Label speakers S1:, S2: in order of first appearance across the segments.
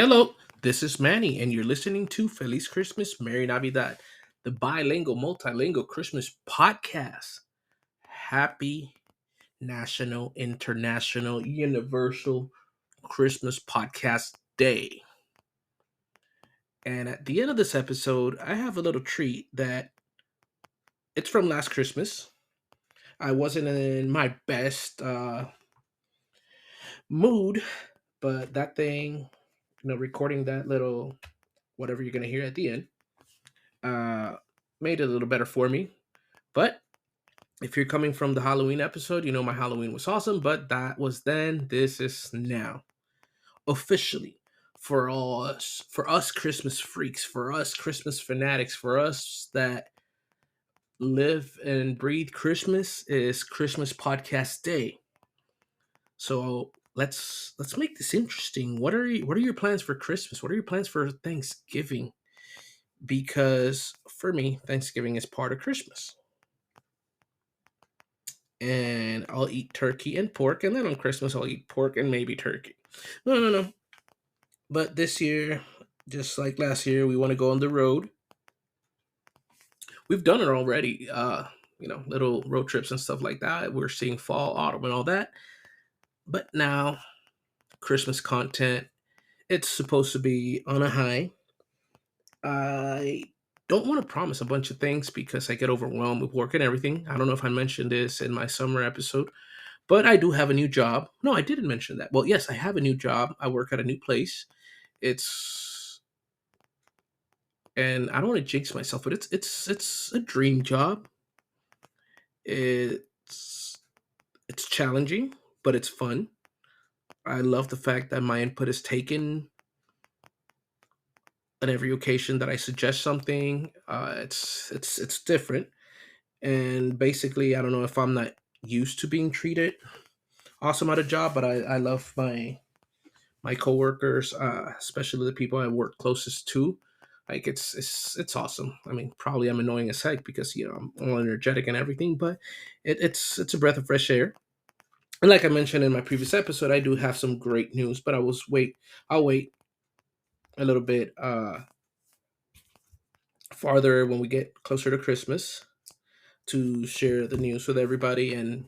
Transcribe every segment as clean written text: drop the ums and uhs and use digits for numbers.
S1: Hello, this is Manny, and you're listening to Feliz Christmas, Merry Navidad, the bilingual, multilingual Christmas podcast. Happy National, International, Universal Christmas Podcast Day. And at the end of this episode, I have a little treat that it's from last Christmas. I wasn't in my best mood, but that thing, recording that little whatever you're going to hear at the end uh, made it a little better for me. But if you're coming from the Halloween episode, you know my Halloween was awesome, but that was then. This is now. Officially, for us Christmas freaks, for us Christmas fanatics, for us that live and breathe Christmas, is Christmas Podcast Day. So let's make this interesting. What are your plans for Christmas? What are your plans for Thanksgiving? Because for me, Thanksgiving is part of Christmas. And I'll eat turkey and pork, and then on Christmas I'll eat pork and maybe turkey. No. But this year, just like last year, we want to go on the road. We've done it already. Little road trips and stuff like that. We're seeing fall, autumn, and all that. But now, Christmas content. It's supposed to be on a high. I don't want to promise a bunch of things because I get overwhelmed with work and everything. I don't know if I mentioned this in my summer episode. But I do have a new job. No, I didn't mention that. Well, yes, I have a new job. I work at a new place. It's and I don't want to jinx myself, but it's a dream job. It's it's challenging, but it's fun. I love the fact that my input is taken on every occasion that I suggest something. It's different, and basically, I don't know if I'm not used to being treated awesome at a job, but I love my coworkers, especially the people I work closest to. Like it's awesome. I mean, probably I'm annoying as heck because I'm all energetic and everything, but it's a breath of fresh air. And like I mentioned in my previous episode, I do have some great news, but I'll wait a little bit farther when we get closer to Christmas to share the news with everybody. And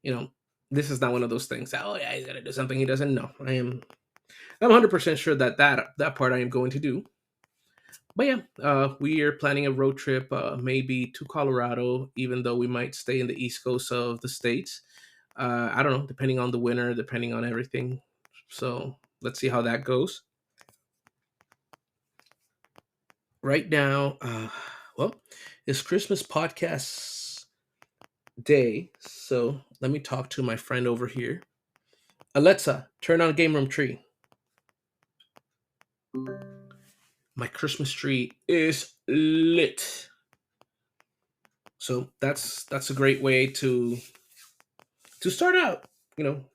S1: you know, this is not one of those things. Oh yeah, he's gonna do something he doesn't know. I'm 100% sure that part I am going to do. But yeah, we are planning a road trip, maybe to Colorado, even though we might stay in the east coast of the states. I don't know, depending on the winter, depending on everything. So let's see how that goes. Right now, well, it's Christmas podcast day, so let me talk to my friend over here. Alexa, turn on Game Room Tree. My Christmas tree is lit. So that's a great way to start out,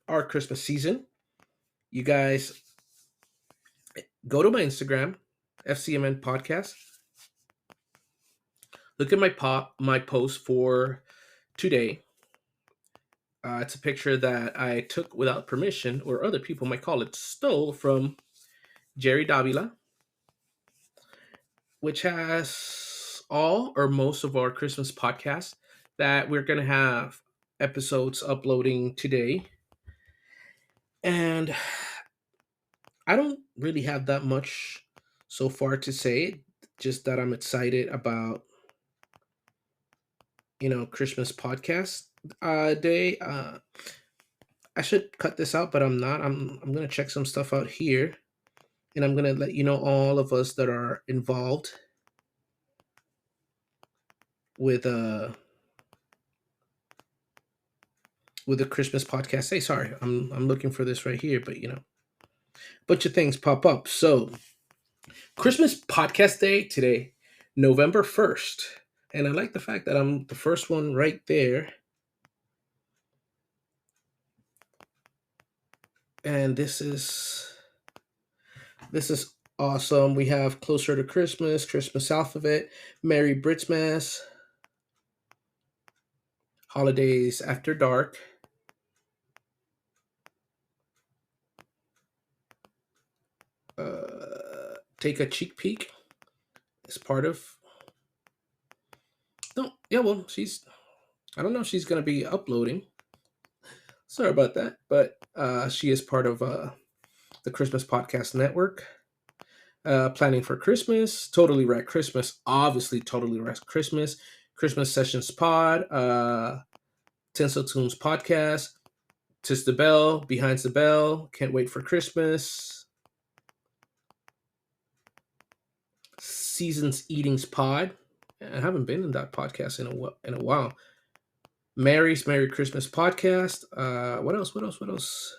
S1: our Christmas season. You guys go to my Instagram, FCMN Podcast. Look at my post for today. It's a picture that I took without permission, or other people might call it stole from Jerry Davila, which has all or most of our Christmas podcasts that we're gonna have episodes uploading today. And I don't really have that much so far to say, just that I'm excited about, Christmas podcast day. I should cut this out, but I'm not. I'm gonna check some stuff out here, and I'm gonna let you know all of us that are involved with with the Christmas podcast. Hey, sorry, I'm looking for this right here, but bunch of things pop up. So Christmas podcast day today, November 1st, and I like the fact that I'm the first one right there. And this is awesome. We have Closer to Christmas, Christmas Alphabet, Merry Britsmas, Holidays After Dark, take a cheek peek. It's part of. No, yeah, well, she's. I don't know if she's gonna be uploading. Sorry about that, but she is part of the Christmas Podcast Network. Planning for Christmas, Totally Red Christmas, obviously Totally Red Christmas, Christmas Sessions Pod, Tinsel Tunes Podcast, Tis the Bell, Behind the Bell, Can't Wait for Christmas, Seasons Eatings Pod. I haven't been in that podcast in a while. Mary's Merry Christmas Podcast. What else? What else? What else?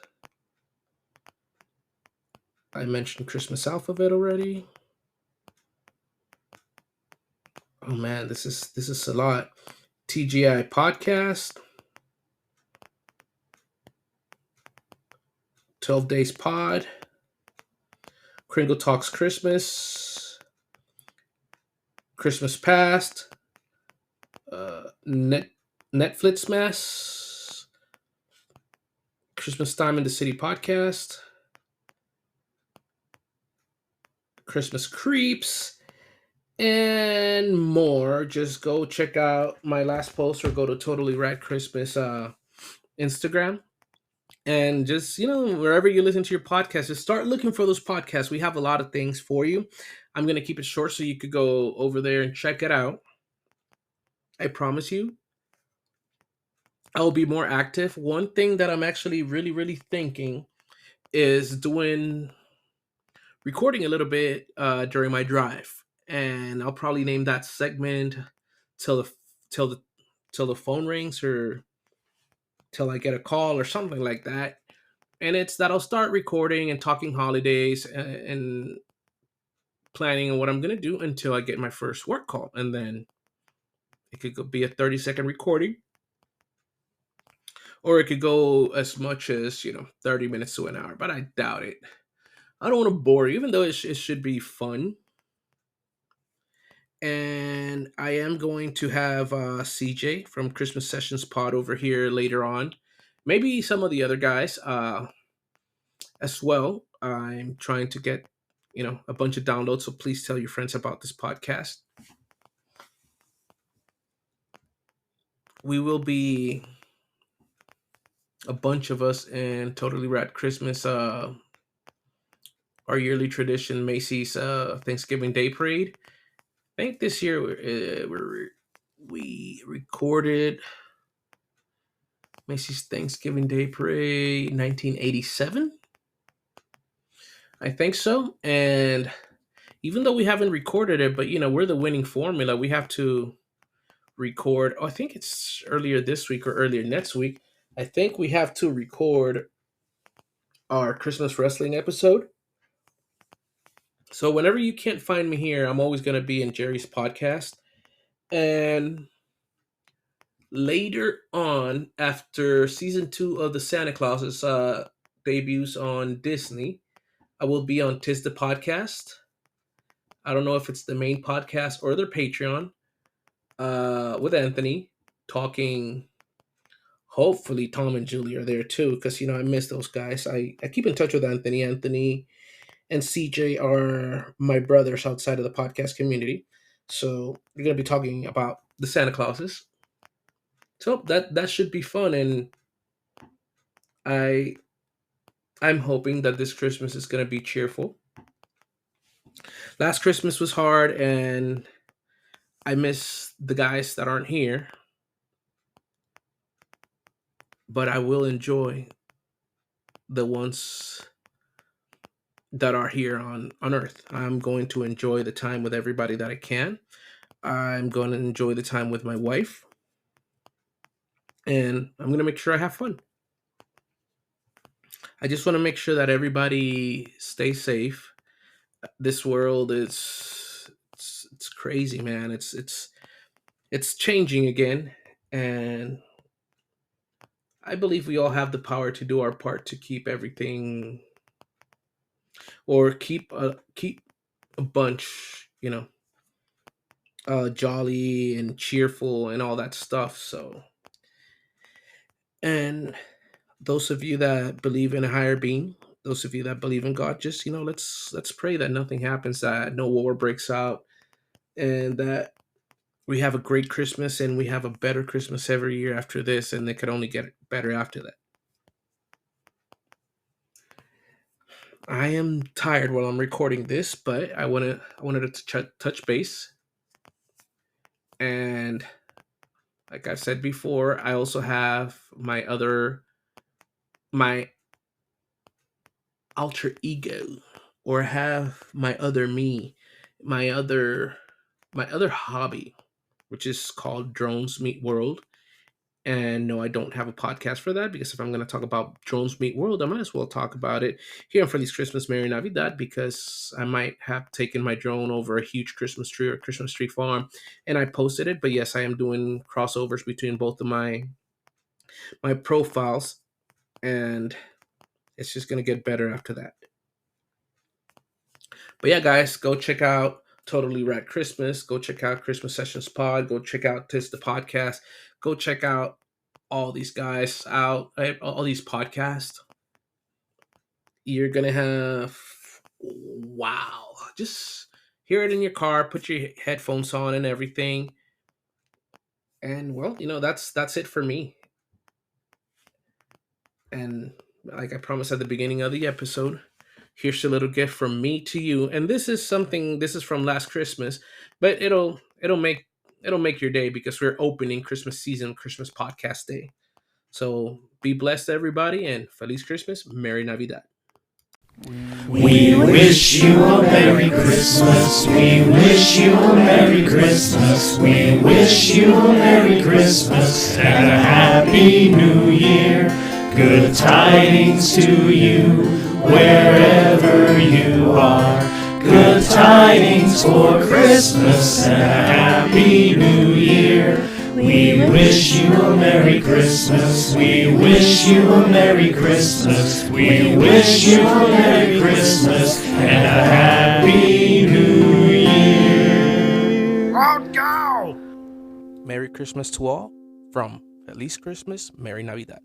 S1: I mentioned Christmas Alphabet already. Oh man, this is a lot. TGI Podcast, 12 Days Pod, Kringle Talks Christmas, Christmas Past, Netflix Mess, Christmas Time in the City Podcast, Christmas Creeps, and more. Just go check out my last post or go to Totally Rad Christmas Instagram. And just, wherever you listen to your podcast, just start looking for those podcasts. We have a lot of things for you. I'm going to keep it short so you could go over there and check it out. I promise you, I'll be more active. One thing that I'm actually really, really thinking is doing recording a little bit during my drive, and I'll probably name that segment till the till the till the phone rings or till I get a call or something like that. And it's that I'll start recording and talking holidays and planning on what I'm gonna do until I get my first work call, and then it could be a 30-second recording, or it could go as much as 30 minutes to an hour. But I doubt it. I don't want to bore you, even though it should be fun. And I am going to have CJ from Christmas Sessions Pod over here later on. Maybe some of the other guys as well. I'm trying to get a bunch of downloads, so please tell your friends about this podcast. We will be a bunch of us in Totally Rad Christmas, our yearly tradition, Macy's Thanksgiving Day Parade. I think this year we recorded Macy's Thanksgiving Day Parade 1987. I think so. And even though we haven't recorded it, but we're the winning formula. We have to record. Oh, I think it's earlier this week or earlier next week. I think we have to record our Christmas wrestling episode. So whenever you can't find me here, I'm always going to be in Jerry's podcast. And later on, after season 2 of the Santa Clauses debuts on Disney, I will be on Tis the Podcast. I don't know if it's the main podcast or their Patreon with Anthony talking. Hopefully, Tom and Julie are there too, because I miss those guys. I keep in touch with Anthony. Anthony and CJ are my brothers outside of the podcast community. So we're gonna be talking about the Santa Clauses. So that should be fun, and I I'm hoping that this Christmas is gonna be cheerful. Last Christmas was hard, and I miss the guys that aren't here, but I will enjoy the ones that are here on Earth. I'm going to enjoy the time with everybody that I can. I'm going to enjoy the time with my wife, and I'm going to make sure I have fun. I just want to make sure that everybody stays safe. This world is it's crazy, man. It's changing again, and I believe we all have the power to do our part to keep everything or keep a bunch, jolly and cheerful and all that stuff. So, and those of you that believe in a higher being, those of you that believe in God, just let's pray that nothing happens, that no war breaks out, and that we have a great Christmas and we have a better Christmas every year after this, and it could only get better after that. I am tired while I'm recording this, but I wanted to touch base, and like I said before, I also have my alter ego, or have my other me, my other my other hobby, which is called Drones Meet World. And no, I don't have a podcast for that, because if I'm going to talk about Drones Meet World, I might as well talk about it here on Feliz Christmas, Merry Navidad, because I might have taken my drone over a huge Christmas tree or Christmas tree farm and I posted it. But yes, I am doing crossovers between both of my profiles, and it's just going to get better after that. But yeah, guys, go check out Totally Rad Christmas. Go check out Christmas Sessions Pod. Go check out Tis the Podcast. Go check out all these guys out, all these podcasts. You're going to have, wow, just hear it in your car, put your headphones on and everything. And well, that's it for me. And like I promised at the beginning of the episode, here's a little gift from me to you. And this is from last Christmas, but it'll make your day, because we're opening Christmas season, Christmas podcast day. So be blessed, everybody, and Feliz Christmas, Merry Navidad.
S2: We wish you a Merry Christmas. We wish you a Merry Christmas. We wish you a Merry Christmas and a Happy New Year. Good tidings to you wherever you are. Good tidings for Christmas and a Happy New Year. We wish you a Merry Christmas. We wish you a Merry Christmas. We wish you a Merry Christmas and a Happy New Year.
S1: Out go! Merry Christmas to all from Feliz Christmas, Merry Navidad.